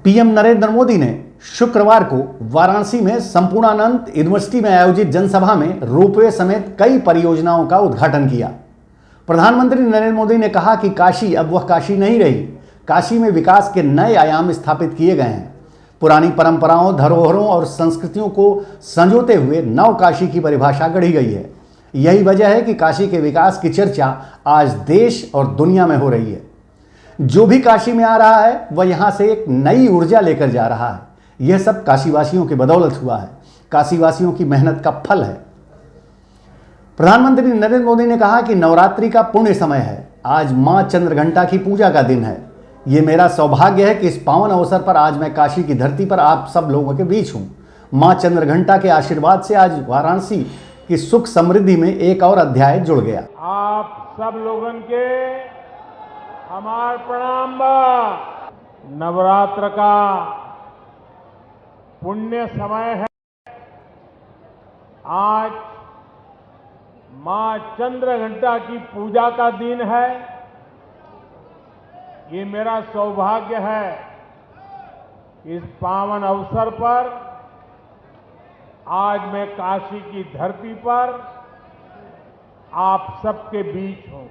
PM Narendra Modi ने शुक्रवार को वाराणसी में संपूर्णानंद यूनिवर्सिटी में आयोजित जनसभा में रोपवे समेत कई परियोजनाओं का उद्घाटन किया। प्रधानमंत्री नरेंद्र मोदी ने कहा कि काशी अब वह काशी नहीं रही। काशी में विकास के नए आयाम स्थापित किए गए हैं। पुरानी परंपराओं, धरोहरों और संस्कृतियों को संजोते हुए नव काशी की परिभाषा गढ़ी गई है। यही वजह है कि काशी के विकास की चर्चा आज देश और दुनिया में हो रही है। जो भी काशी में आ रहा है वह यहां से एक नई ऊर्जा लेकर जा रहा है। यह सब काशीवासियों की बदौलत हुआ है, काशीवासियों की मेहनत का फल है। प्रधानमंत्री नरेंद्र मोदी ने कहा कि नवरात्रि का पुण्य समय है। आज मां चंद्रघंटा की पूजा का दिन है। ये मेरा सौभाग्य है कि इस पावन अवसर पर आज मैं काशी की धरती पर आप सब लोगों के बीच हूं। मां चंद्रघंटा के आशीर्वाद से आज वाराणसी की सुख समृद्धि में एक और अध्याय जुड़ गया। आप सब लोगन के हमार प्रणाम बा। नवरात्र का पुण्य समय है। आज मां चंद्रघंटा की पूजा का दिन है। ये मेरा सौभाग्य है इस पावन अवसर पर आज मैं काशी की धरती पर आप सबके बीच हूं।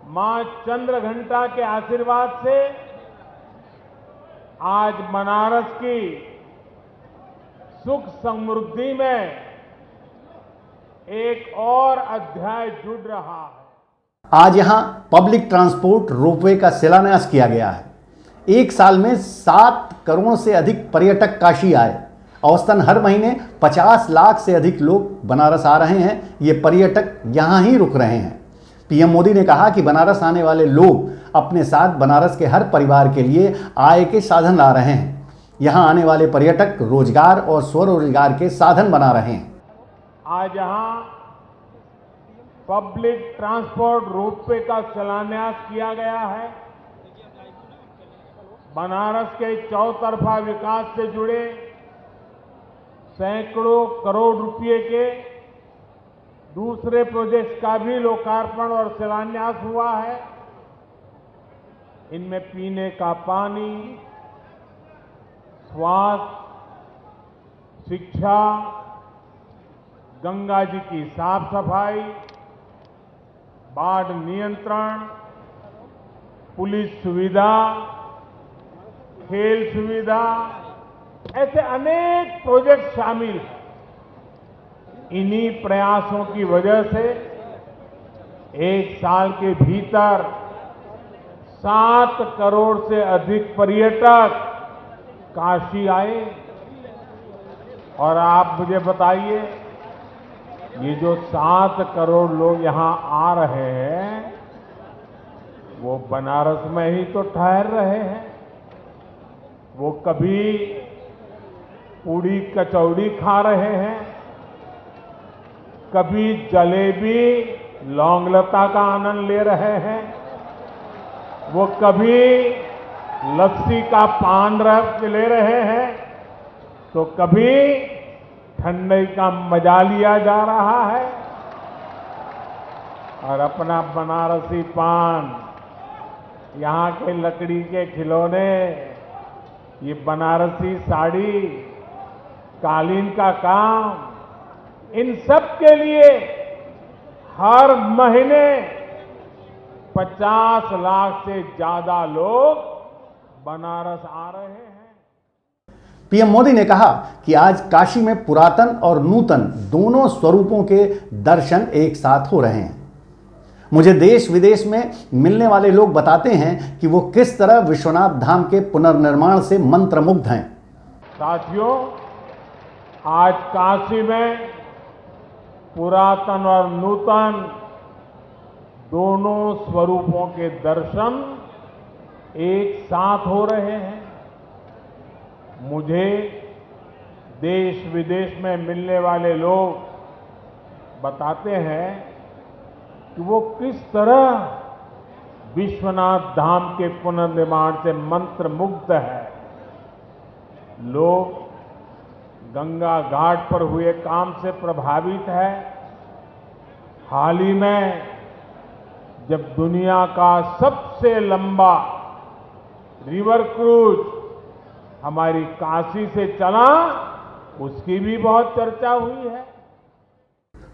मां चंद्रघंटा के आशीर्वाद से आज बनारस की सुख समृद्धि में एक और अध्याय जुड़ रहा है। आज यहां पब्लिक ट्रांसपोर्ट रोपवे का शिलान्यास किया गया है। एक साल में 7 करोड़ से अधिक पर्यटक काशी आए। औसतन हर महीने 50 लाख से अधिक लोग बनारस आ रहे हैं। ये पर्यटक यहां ही रुक रहे हैं। पीएम मोदी ने कहा कि बनारस आने वाले लोग अपने साथ बनारस के हर परिवार के लिए आय के साधन ला रहे हैं। यहां आने वाले पर्यटक रोजगार और स्वरोजगार के साधन बना रहे हैं। आज यहां पब्लिक ट्रांसपोर्ट रोपवे का शिलान्यास किया गया है। बनारस के चौतरफा विकास से जुड़े सैकड़ों करोड़ रुपए के दूसरे प्रोजेक्ट्स का भी लोकार्पण और शिलान्यास हुआ है। इनमें पीने का पानी, स्वास्थ्य, शिक्षा, गंगा जी की साफ सफाई, बाढ़ नियंत्रण, पुलिस सुविधा, खेल सुविधा, ऐसे अनेक प्रोजेक्ट शामिल हैं। इन्हीं प्रयासों की वजह से एक साल के भीतर 7 करोड़ से अधिक पर्यटक काशी आए। और आप मुझे बताइए, ये जो 7 करोड़ लोग यहां आ रहे हैं वो बनारस में ही तो ठहर रहे हैं। वो कभी पूड़ी कचौड़ी खा रहे हैं, कभी जलेबी लौंगलता का आनंद ले रहे हैं, वो कभी लस्सी का पान रस ले रहे हैं, तो कभी ठंडई का मजा लिया जा रहा है। और अपना बनारसी पान, यहाँ के लकड़ी के खिलौने, ये बनारसी साड़ी, कालीन का काम, इन सब के लिए हर महीने 50 लाख से ज्यादा लोग बनारस आ रहे हैं। पीएम मोदी ने कहा कि आज काशी में पुरातन और नूतन दोनों स्वरूपों के दर्शन एक साथ हो रहे हैं। मुझे देश विदेश में मिलने वाले लोग बताते हैं कि वो किस तरह विश्वनाथ धाम के पुनर्निर्माण से मंत्रमुग्ध हैं। साथियों, आज काशी में पुरातन और नूतन दोनों स्वरूपों के दर्शन एक साथ हो रहे हैं। मुझे देश विदेश में मिलने वाले लोग बताते हैं कि वो किस तरह विश्वनाथ धाम के पुनर्निर्माण से मंत्रमुग्ध है। लोग गंगा घाट पर हुए काम से प्रभावित है। हाल ही में जब दुनिया का सबसे लंबा रिवर क्रूज हमारी काशी से चला, उसकी भी बहुत चर्चा हुई है।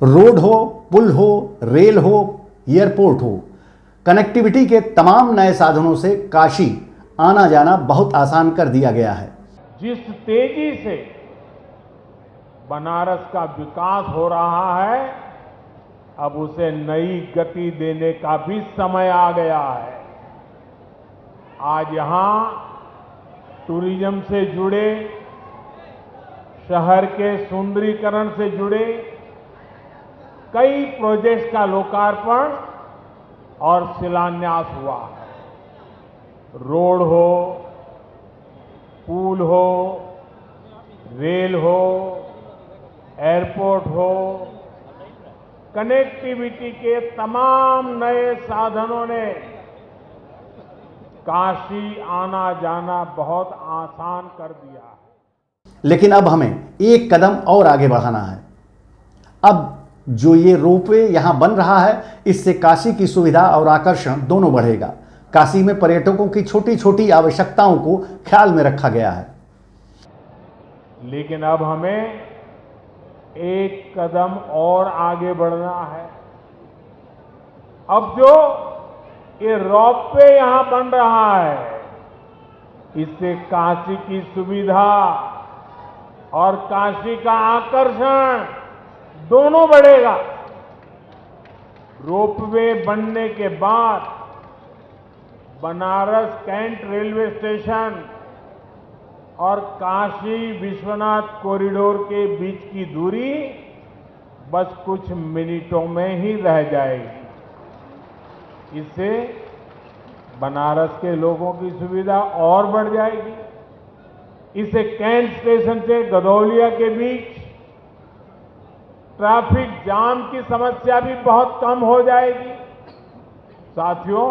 रोड हो, पुल हो, रेल हो, एयरपोर्ट हो, कनेक्टिविटी के तमाम नए साधनों से काशी आना जाना बहुत आसान कर दिया गया है। जिस तेजी से बनारस का विकास हो रहा है, अब उसे नई गति देने का भी समय आ गया है। आज यहां टूरिज्म से जुड़े, शहर के सुंदरीकरण से जुड़े कई प्रोजेक्ट्स का लोकार्पण और शिलान्यास हुआ है। रोड हो, पुल हो, रेल हो, एयरपोर्ट हो, कनेक्टिविटी के तमाम नए साधनों ने काशी आना जाना बहुत आसान कर दिया है। लेकिन अब हमें एक कदम और आगे बढ़ाना है। अब जो ये रोपवे यहां बन रहा है, इससे काशी की सुविधा और आकर्षण दोनों बढ़ेगा। काशी में पर्यटकों की छोटी छोटी आवश्यकताओं को ख्याल में रखा गया है। लेकिन अब हमें एक कदम और आगे बढ़ना है। अब जो ये रोपवे यहां बन रहा है, इससे काशी की सुविधा और काशी का आकर्षण दोनों बढ़ेगा। रोपवे बनने के बाद बनारस कैंट रेलवे स्टेशन और काशी विश्वनाथ कॉरिडोर के बीच की दूरी बस कुछ मिनटों में ही रह जाएगी। इससे बनारस के लोगों की सुविधा और बढ़ जाएगी। इससे कैंट स्टेशन से गदौलिया के बीच ट्रैफिक जाम की समस्या भी बहुत कम हो जाएगी। साथियों,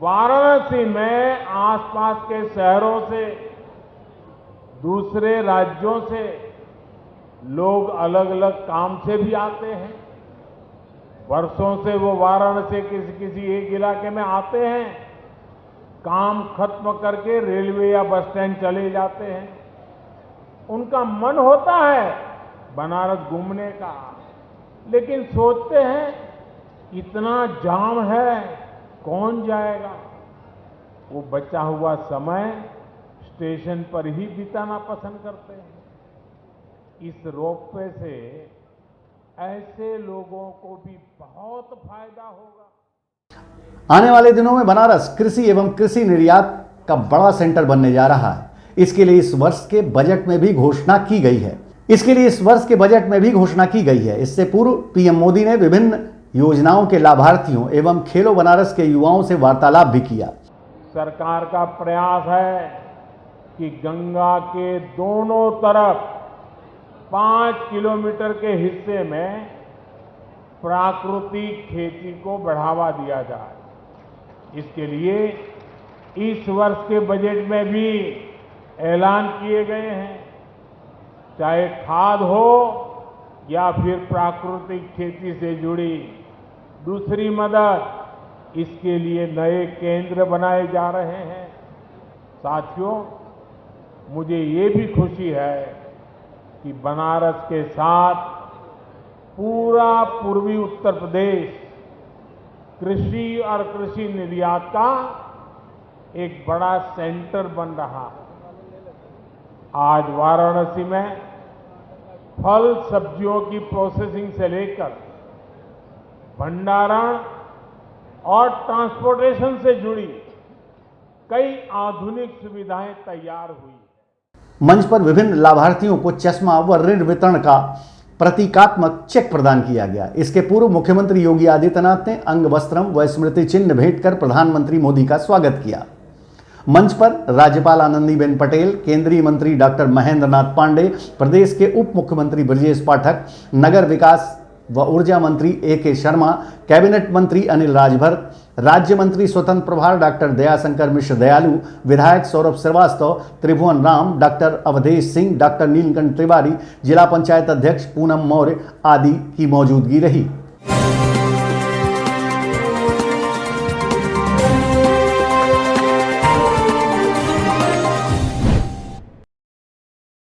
वाराणसी में आसपास के शहरों से, दूसरे राज्यों से लोग अलग अलग काम से भी आते हैं। वर्षों से वो वाराणसी किसी एक इलाके में आते हैं, काम खत्म करके रेलवे या बस स्टैंड चले जाते हैं। उनका मन होता है बनारस घूमने का, लेकिन सोचते हैं इतना जाम है, कौन जाएगा। वो बचा हुआ समय स्टेशन पर ही बिताना पसंद करते हैं। इस रोपवे से ऐसे लोगों को भी बहुत फायदा होगा। आने वाले दिनों में बनारस कृषि एवं कृषि निर्यात का बड़ा सेंटर बनने जा रहा है। इसके लिए इस वर्ष के बजट में भी घोषणा की गई है। इससे पूर्व पीएम मोदी ने विभिन्न योजनाओं के लाभार्थियों एवं खेलो बनारस के युवाओं से वार्तालाप भी किया। सरकार का प्रयास है कि गंगा के दोनों तरफ 5 किलोमीटर के हिस्से में प्राकृतिक खेती को बढ़ावा दिया जाए। इसके लिए इस वर्ष के बजट में भी ऐलान किए गए हैं। चाहे खाद हो या फिर प्राकृतिक खेती से जुड़ी दूसरी मदद, इसके लिए नए केंद्र बनाए जा रहे हैं। साथियों, मुझे ये भी खुशी है कि बनारस के साथ पूरा पूर्वी उत्तर प्रदेश कृषि और कृषि निर्यात का एक बड़ा सेंटर बन रहा है। आज वाराणसी में फल सब्जियों की प्रोसेसिंग से लेकर भंडारण और ट्रांसपोर्टेशन से जुड़ी कई आधुनिक सुविधाएं तैयार हुई। मंच पर विभिन्न लाभार्थियों को चश्मा व ऋण वितरण का प्रतीकात्मक चेक प्रदान किया गया। इसके पूर्व मुख्यमंत्री योगी आदित्यनाथ ने अंग वस्त्रम व स्मृति चिन्ह भेंट कर प्रधानमंत्री मोदी का स्वागत किया। मंच पर राज्यपाल आनंदीबेन पटेल, केंद्रीय मंत्री डॉक्टर महेंद्र नाथ पांडे, प्रदेश के उप मुख्यमंत्री ब्रजेश पाठक, नगर विकास व ऊर्जा मंत्री ए.के. शर्मा, कैबिनेट मंत्री अनिल राजभर, राज्य मंत्री स्वतंत्र प्रभार डॉक्टर दयाशंकर मिश्र दयालु, विधायक सौरभ श्रीवास्तव, त्रिभुवन राम, डॉक्टर अवधेश सिंह, डॉक्टर नीलकंठ तिवारी, जिला पंचायत अध्यक्ष पूनम मौर्य आदि की मौजूदगी रही।